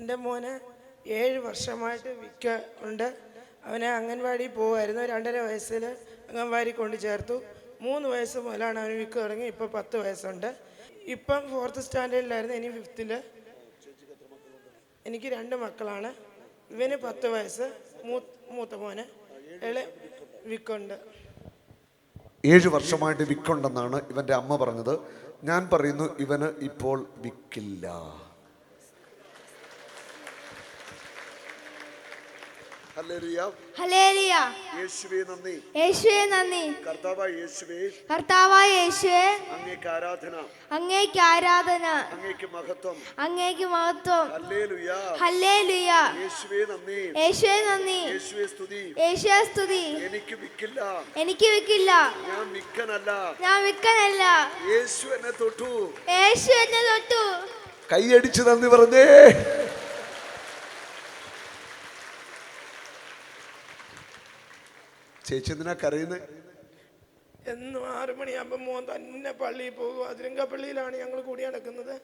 എൻ്റെ മോന് 7 വർഷമായിട്ട് വിക്ക് ഉണ്ട്. അവനെ അംഗൻവാടി പോകുമായിരുന്നു. 2.5 വയസ്സിൽ അംഗൻവാടി കൊണ്ട് ചേർത്തു. 3 വയസ്സ് മുതലാണ് അവന് വിക്ക് തുടങ്ങി. ഇപ്പോൾ 10 വയസ്സുണ്ട്. ഇപ്പം 4th സ്റ്റാൻഡേർഡിലായിരുന്നു, ഇനി 5th. എനിക്ക് 2 മക്കളാണ്. ഇവന് 10 വയസ്സ്, മൂത്ത മോന് വിക്കുണ്ട്. 7 വർഷമായിട്ട് വിക്കുണ്ടെന്നാണ് ഇവൻ്റെ അമ്മ പറഞ്ഞത്. ഞാൻ പറയുന്നു ഇവന് ഇപ്പോൾ വിക്കില്ല. Hallelujah, hallelujah. യേശുവേ നന്ദി, യേശുവേ നന്ദി. കർത്താവായ യേശുവേ, കർത്താവായ യേശുവേ, അങ്ങേക്ക് ആരാധന, അങ്ങേക്ക് ആരാധന, അങ്ങേക്ക് മഹത്വം, അങ്ങേക്ക് മഹത്വം. Hallelujah, hallelujah. യേശുവേ നന്ദി, യേശുവേ നന്ദി, യേശുവേ സ്തുതി, യേശുവേ സ്തുതി. എനിക്ക് വിക്കില്ല, എനിക്ക് വിക്കില്ല, ഞാൻ വിക്കനല്ല, ഞാൻ വിക്കനല്ല. യേശു എന്നെ തൊട്ടു, യേശു എന്നെ തൊട്ടു. കൈയടിച്ച് നന്ദി പറഞ്ഞേ. ചേച്ചി എന്തിനാ കരയുന്നത്? എന്നും 6 മണിയാകുമ്പോൾ മോൻ തന്നെ പള്ളിയിൽ പോകും. അതിരങ്കപ്പള്ളിയിലാണ് ഞങ്ങൾ കൂടി നടക്കുന്നത്.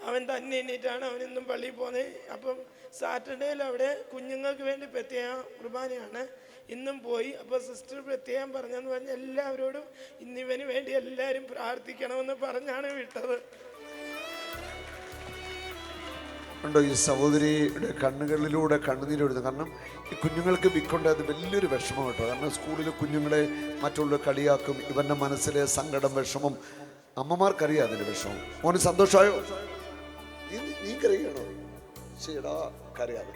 അവൻ തന്നെ എണ്ണീറ്റാണ് അവനെന്നും പള്ളിയിൽ പോകുന്നത്. അപ്പം സാറ്റർഡേയിൽ അവിടെ കുഞ്ഞുങ്ങൾക്ക് വേണ്ടി പ്രത്യേകം കുർബാനയാണ്. ഇന്നും പോയി. അപ്പോൾ സിസ്റ്റർ പ്രത്യേകം പറഞ്ഞെന്ന് പറഞ്ഞ് എല്ലാവരോടും ഇന്നിവന് വേണ്ടി എല്ലാവരും പ്രാർത്ഥിക്കണമെന്ന് പറഞ്ഞാണ് വിട്ടത്. ഉണ്ടോ ഈ സഹോദരിയുടെ കണ്ണുകളിലൂടെ കണ്ണുനീരെടുത്തു? കാരണം ഈ കുഞ്ഞുങ്ങൾക്ക് വിക്കൊണ്ട് അത് വലിയൊരു വിഷമം കേട്ടോ. കാരണം സ്കൂളിൽ കുഞ്ഞുങ്ങളെ മറ്റുള്ള കളിയാക്കും. ഇവൻ്റെ മനസ്സിലെ സങ്കടം, വിഷമം അമ്മമാർക്കറിയാം അതിൻ്റെ വിഷമം. മോന് സന്തോഷമായോ? നീ കരയാണോ? ശരിടാ, കരയാതെ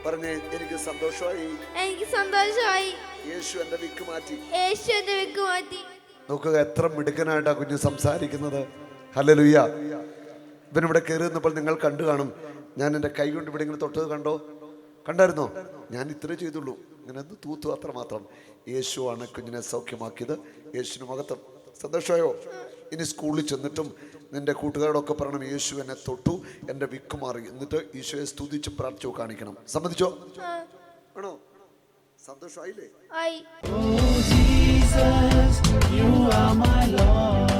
പറഞ്ഞേ. എനിക്ക് സന്തോഷമായി, എനിക്ക് സന്തോഷമായി. യേശു എൻ്റെ വിക്ക് മാറ്റി, യേശു എന്റെ വിക്ക് മാറ്റി. നോക്കുക എത്ര മിടുക്കനായിട്ടാ കുഞ്ഞ് സംസാരിക്കുന്നത്. ഹല്ലേലൂയ. ഇവനിവിടെ കയറി വന്നപ്പോൾ നിങ്ങൾ കണ്ടു കാണും. ഞാൻ എൻ്റെ കൈ കൊണ്ട് ഇവിടെ ഇങ്ങനെ തൊട്ടത് കണ്ടായിരുന്നോ? ഞാൻ ഇത്രേ ചെയ്തുള്ളൂ, ഇങ്ങനെ തൂത്തു, അത്ര മാത്രം. യേശുവാണ് കുഞ്ഞിനെ സൗഖ്യമാക്കിയത്. യേശുവിന് മഹത്വം. സന്തോഷമായോ? ഇനി സ്കൂളിൽ ചെന്നിട്ടും നിന്റെ കൂട്ടുകാരോടൊക്കെ പറയണം, യേശു എന്നെ തൊട്ടു, എൻ്റെ വിക്ക് മാറി. എന്നിട്ട് ഈശോയെ സ്തുതിച്ച് പ്രാർത്ഥിച്ചു കാണിക്കണം. സമ്മതിച്ചോ? ആണോ? സന്തോഷമായില്ലേ? ആയി. Oh Jesus, you are my Lord.